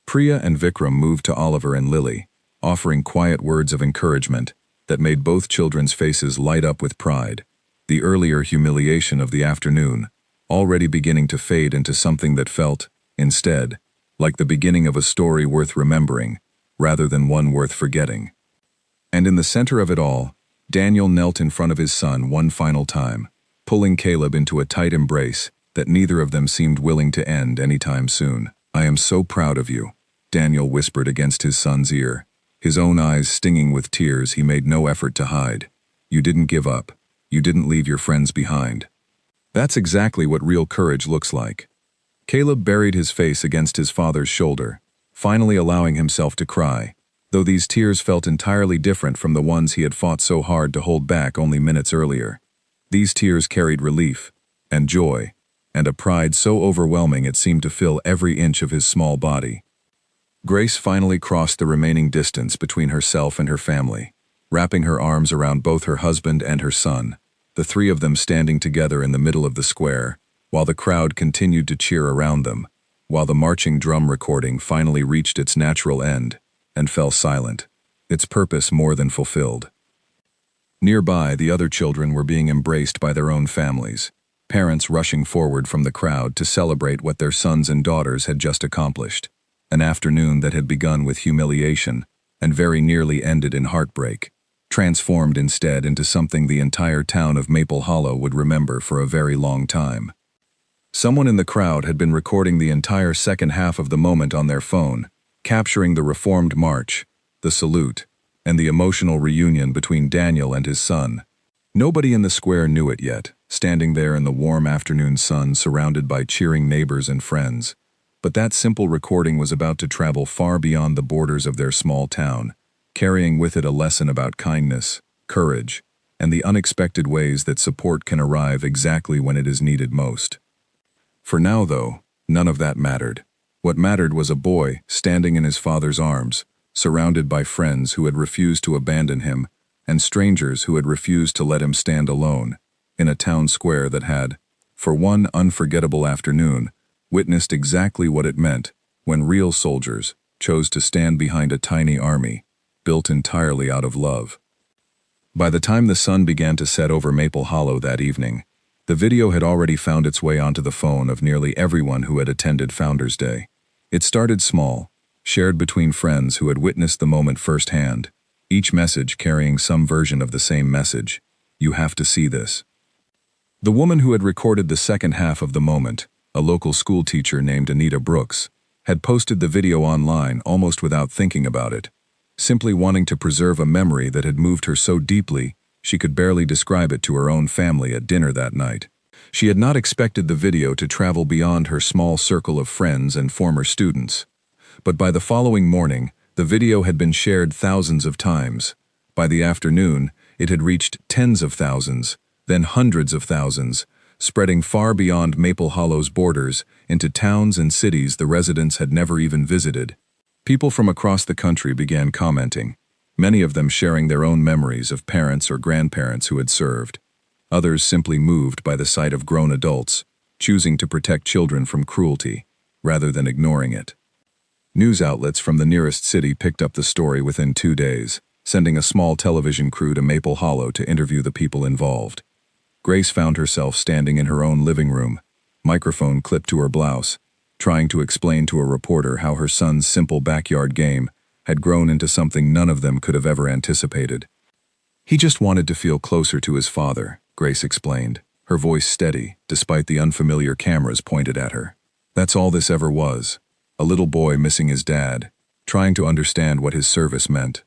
Priya and Vikram moved to Oliver and Lily, offering quiet words of encouragement that made both children's faces light up with pride, the earlier humiliation of the afternoon already beginning to fade into something that felt, instead, like the beginning of a story worth remembering, rather than one worth forgetting. And in the center of it all, Daniel knelt in front of his son one final time, pulling Caleb into a tight embrace that neither of them seemed willing to end anytime soon. "I am so proud of you," Daniel whispered against his son's ear, his own eyes stinging with tears he made no effort to hide. "You didn't give up. You didn't leave your friends behind." That's exactly what real courage looks like. Caleb buried his face against his father's shoulder, finally allowing himself to cry, though these tears felt entirely different from the ones he had fought so hard to hold back only minutes earlier. These tears carried relief, and joy, and a pride so overwhelming it seemed to fill every inch of his small body. Grace finally crossed the remaining distance between herself and her family, wrapping her arms around both her husband and her son, the 3 of them standing together in the middle of the square, while the crowd continued to cheer around them, while the marching drum recording finally reached its natural end and fell silent, its purpose more than fulfilled. Nearby, the other children were being embraced by their own families, parents rushing forward from the crowd to celebrate what their sons and daughters had just accomplished, an afternoon that had begun with humiliation and very nearly ended in heartbreak, transformed instead into something the entire town of Maple Hollow would remember for a very long time. Someone in the crowd had been recording the entire second half of the moment on their phone, capturing the reformed march, the salute, and the emotional reunion between Daniel and his son. Nobody in the square knew it yet, standing there in the warm afternoon sun surrounded by cheering neighbors and friends. But that simple recording was about to travel far beyond the borders of their small town, carrying with it a lesson about kindness, courage, and the unexpected ways that support can arrive exactly when it is needed most. For now, though, none of that mattered. What mattered was a boy standing in his father's arms, surrounded by friends who had refused to abandon him, and strangers who had refused to let him stand alone, in a town square that had, for one unforgettable afternoon, witnessed exactly what it meant when real soldiers chose to stand behind a tiny army, built entirely out of love. By the time the sun began to set over Maple Hollow that evening, the video had already found its way onto the phone of nearly everyone who had attended Founders Day. It started small, shared between friends who had witnessed the moment firsthand, each message carrying some version of the same message: "You have to see this." The woman who had recorded the second half of the moment, a local school teacher named Anita Brooks, had posted the video online almost without thinking about it, simply wanting to preserve a memory that had moved her so deeply she could barely describe it to her own family at dinner that night. She had not expected the video to travel beyond her small circle of friends and former students. But by the following morning, the video had been shared thousands of times. By the afternoon, it had reached tens of thousands, then hundreds of thousands, spreading far beyond Maple Hollow's borders into towns and cities the residents had never even visited. People from across the country began commenting, many of them sharing their own memories of parents or grandparents who had served. Others simply moved by the sight of grown adults, choosing to protect children from cruelty, rather than ignoring it. News outlets from the nearest city picked up the story within 2 days, sending a small television crew to Maple Hollow to interview the people involved. Grace found herself standing in her own living room, microphone clipped to her blouse, trying to explain to a reporter how her son's simple backyard game had grown into something none of them could have ever anticipated. "He just wanted to feel closer to his father," Grace explained, her voice steady despite the unfamiliar cameras pointed at her. "That's all this ever was. A little boy missing his dad, trying to understand what his service meant."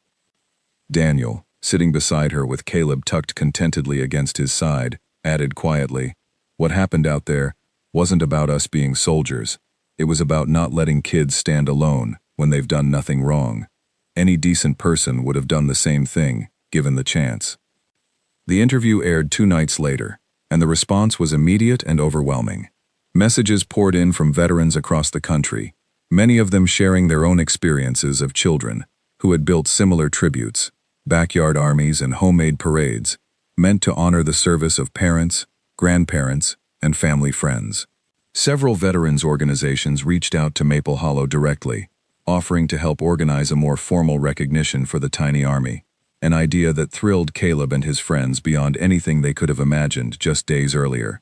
Daniel, sitting beside her with Caleb tucked contentedly against his side, added quietly, "What happened out there wasn't about us being soldiers. It was about not letting kids stand alone when they've done nothing wrong. Any decent person would have done the same thing, given the chance." The interview aired 2 nights later, and the response was immediate and overwhelming. Messages poured in from veterans across the country, many of them sharing their own experiences of children who had built similar tributes, backyard armies and homemade parades, meant to honor the service of parents, grandparents, and family friends. Several veterans organizations reached out to Maple Hollow directly, offering to help organize a more formal recognition for the tiny army, an idea that thrilled Caleb and his friends beyond anything they could have imagined just days earlier.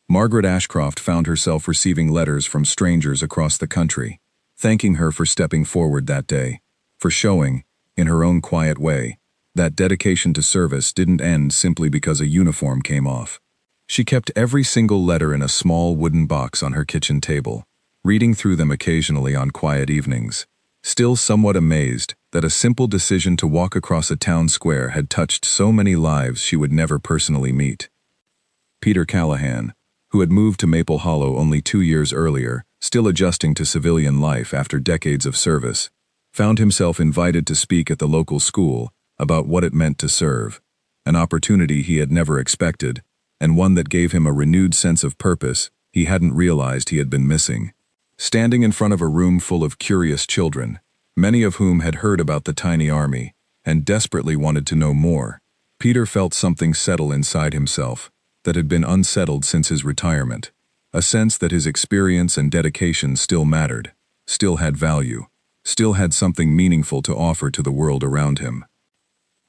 Margaret Ashcroft found herself receiving letters from strangers across the country, thanking her for stepping forward that day, for showing, in her own quiet way, that dedication to service didn't end simply because a uniform came off. She kept every single letter in a small wooden box on her kitchen table, reading through them occasionally on quiet evenings, still somewhat amazed that a simple decision to walk across a town square had touched so many lives she would never personally meet. Peter Callahan, who had moved to Maple Hollow only 2 years earlier, still adjusting to civilian life after decades of service, found himself invited to speak at the local school about what it meant to serve, an opportunity he had never expected, and one that gave him a renewed sense of purpose he hadn't realized he had been missing. Standing in front of a room full of curious children, many of whom had heard about the tiny army and desperately wanted to know more, Peter felt something settle inside himself that had been unsettled since his retirement, a sense that his experience and dedication still mattered, still had value, still had something meaningful to offer to the world around him.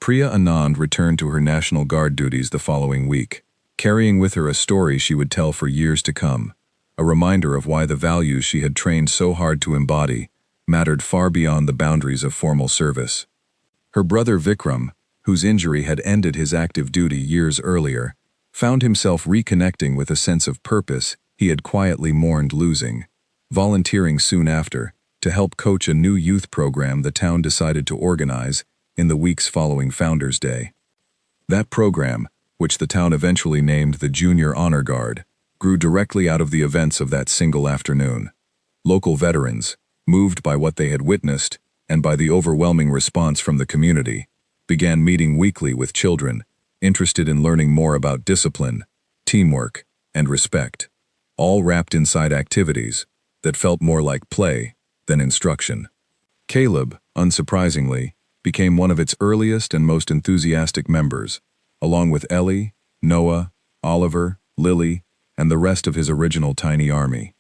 Priya Anand returned to her National Guard duties the following week, carrying with her a story she would tell for years to come, a reminder of why the values she had trained so hard to embody mattered far beyond the boundaries of formal service. Her brother Vikram, whose injury had ended his active duty years earlier, found himself reconnecting with a sense of purpose he had quietly mourned losing, volunteering soon after to help coach a new youth program the town decided to organize in the weeks following Founders Day. That program, which the town eventually named the Junior Honor Guard, grew directly out of the events of that single afternoon. Local veterans, moved by what they had witnessed and by the overwhelming response from the community, began meeting weekly with children interested in learning more about discipline, teamwork, and respect, all wrapped inside activities that felt more like play than instruction. Caleb, unsurprisingly, became one of its earliest and most enthusiastic members, along with Ellie, Noah, Oliver, Lily, and the rest of his original tiny army.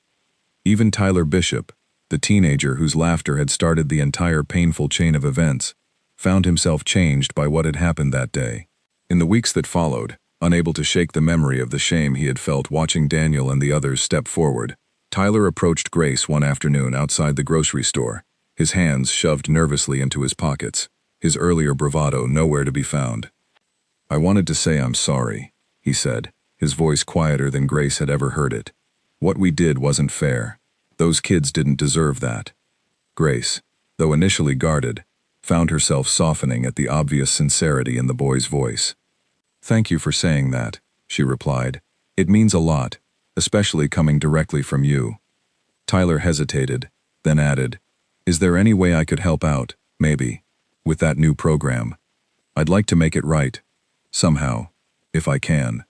Even Tyler Bishop, the teenager whose laughter had started the entire painful chain of events, found himself changed by what had happened that day. In the weeks that followed, unable to shake the memory of the shame he had felt watching Daniel and the others step forward, Tyler approached Grace one afternoon outside the grocery store, his hands shoved nervously into his pockets, his earlier bravado nowhere to be found. "I wanted to say I'm sorry," he said, his voice quieter than Grace had ever heard it. "What we did wasn't fair. Those kids didn't deserve that." Grace, though initially guarded, found herself softening at the obvious sincerity in the boy's voice. "Thank you for saying that," she replied. "It means a lot, especially coming directly from you." Tyler hesitated, then added, "Is there any way I could help out, maybe, with that new program? I'd like to make it right, somehow, if I can."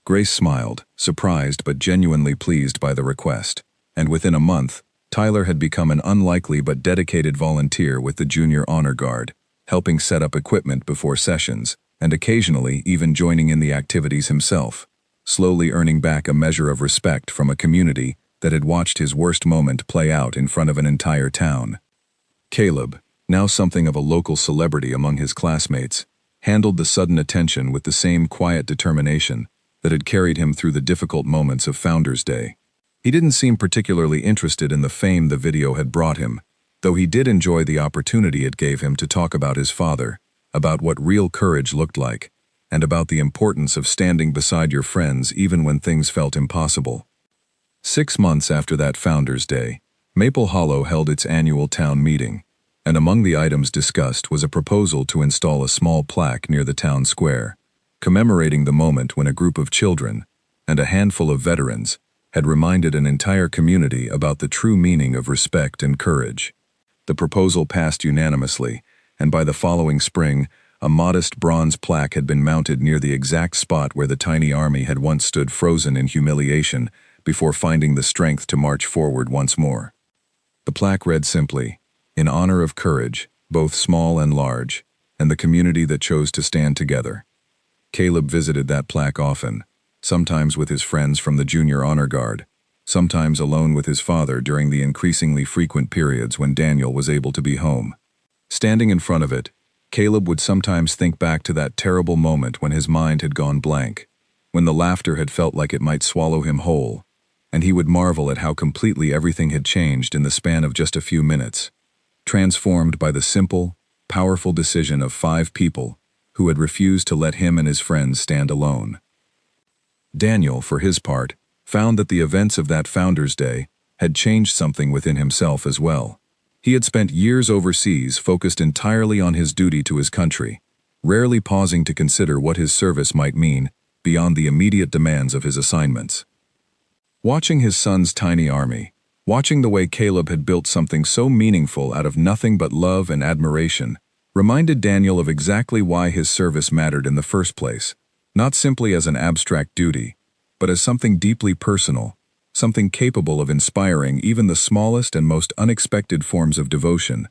Grace smiled, surprised but genuinely pleased by the request, and within a month, Tyler had become an unlikely but dedicated volunteer with the Junior Honor Guard, helping set up equipment before sessions, and occasionally even joining in the activities himself, slowly earning back a measure of respect from a community that had watched his worst moment play out in front of an entire town. Caleb, now something of a local celebrity among his classmates, handled the sudden attention with the same quiet determination that had carried him through the difficult moments of Founders Day. He didn't seem particularly interested in the fame the video had brought him, though he did enjoy the opportunity it gave him to talk about his father, about what real courage looked like, and about the importance of standing beside your friends even when things felt impossible. 6 months after that Founders Day, Maple Hollow held its annual town meeting, and among the items discussed was a proposal to install a small plaque near the town square, commemorating the moment when a group of children, and a handful of veterans, had reminded an entire community about the true meaning of respect and courage. The proposal passed unanimously, and by the following spring, a modest bronze plaque had been mounted near the exact spot where the tiny army had once stood frozen in humiliation before finding the strength to march forward once more. The plaque read simply, "In honor of courage, both small and large, and the community that chose to stand together." Caleb visited that plaque often, sometimes with his friends from the Junior Honor Guard, sometimes alone with his father during the increasingly frequent periods when Daniel was able to be home. Standing in front of it, Caleb would sometimes think back to that terrible moment when his mind had gone blank, when the laughter had felt like it might swallow him whole, and he would marvel at how completely everything had changed in the span of just a few minutes, transformed by the simple, powerful decision of 5 people who had refused to let him and his friends stand alone. Daniel, for his part, found that the events of that Founders Day had changed something within himself as well. He had spent years overseas focused entirely on his duty to his country, rarely pausing to consider what his service might mean beyond the immediate demands of his assignments. Watching his son's tiny army, watching the way Caleb had built something so meaningful out of nothing but love and admiration, reminded Daniel of exactly why his service mattered in the first place, not simply as an abstract duty, but as something deeply personal, something capable of inspiring even the smallest and most unexpected forms of devotion.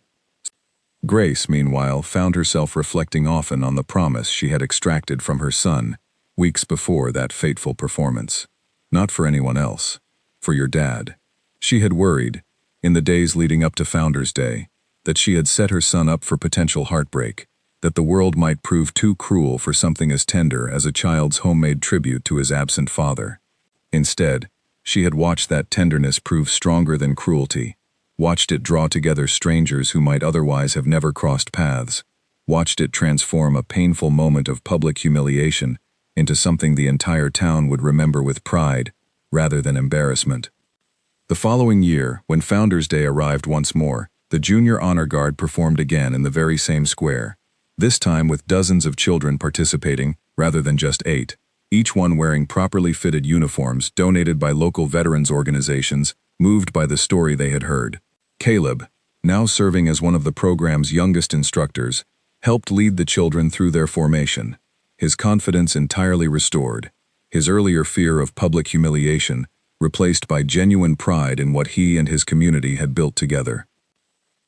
Grace, meanwhile, found herself reflecting often on the promise she had extracted from her son weeks before that fateful performance. Not for anyone else, for your dad. She had worried, in the days leading up to Founders Day, that she had set her son up for potential heartbreak, that the world might prove too cruel for something as tender as a child's homemade tribute to his absent father. Instead, she had watched that tenderness prove stronger than cruelty, watched it draw together strangers who might otherwise have never crossed paths, watched it transform a painful moment of public humiliation into something the entire town would remember with pride, rather than embarrassment. The following year, when Founders Day arrived once more, the Junior Honor Guard performed again in the very same square, this time with dozens of children participating rather than just 8, each one wearing properly fitted uniforms donated by local veterans organizations, moved by the story they had heard. Caleb, now serving as one of the program's youngest instructors, helped lead the children through their formation, his confidence entirely restored, his earlier fear of public humiliation replaced by genuine pride in what he and his community had built together.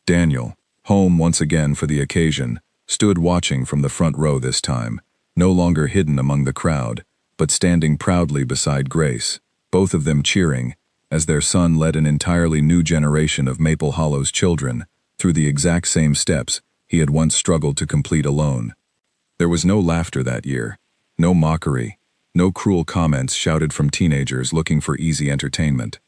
Daniel, home once again for the occasion, stood watching from the front row this time, no longer hidden among the crowd, but standing proudly beside Grace, both of them cheering, as their son led an entirely new generation of Maple Hollow's children through the exact same steps he had once struggled to complete alone. There was no laughter that year, no mockery, no cruel comments shouted from teenagers looking for easy entertainment.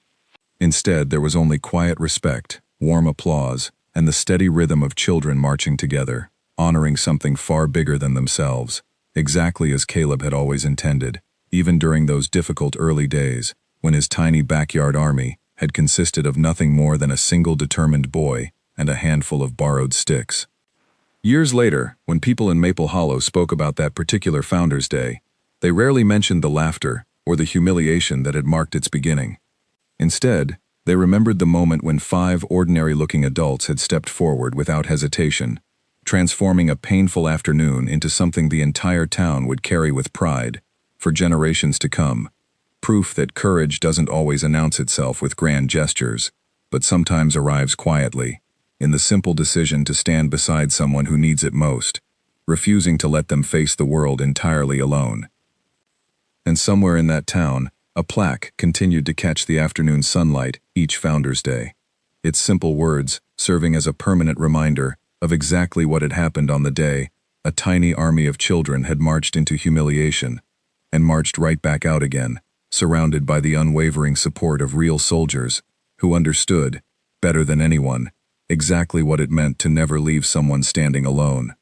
Instead, there was only quiet respect, warm applause, and the steady rhythm of children marching together, honoring something far bigger than themselves, exactly as Caleb had always intended, even during those difficult early days, when his tiny backyard army had consisted of nothing more than a single determined boy and a handful of borrowed sticks. Years later, when people in Maple Hollow spoke about that particular Founders Day, they rarely mentioned the laughter or the humiliation that had marked its beginning. Instead, they remembered the moment when 5 ordinary-looking adults had stepped forward without hesitation, transforming a painful afternoon into something the entire town would carry with pride for generations to come, proof that courage doesn't always announce itself with grand gestures, but sometimes arrives quietly, in the simple decision to stand beside someone who needs it most, refusing to let them face the world entirely alone. And somewhere in that town, a plaque continued to catch the afternoon sunlight each Founders' Day, its simple words serving as a permanent reminder of exactly what had happened on the day a tiny army of children had marched into humiliation and marched right back out again, surrounded by the unwavering support of real soldiers who understood, better than anyone, exactly what it meant to never leave someone standing alone.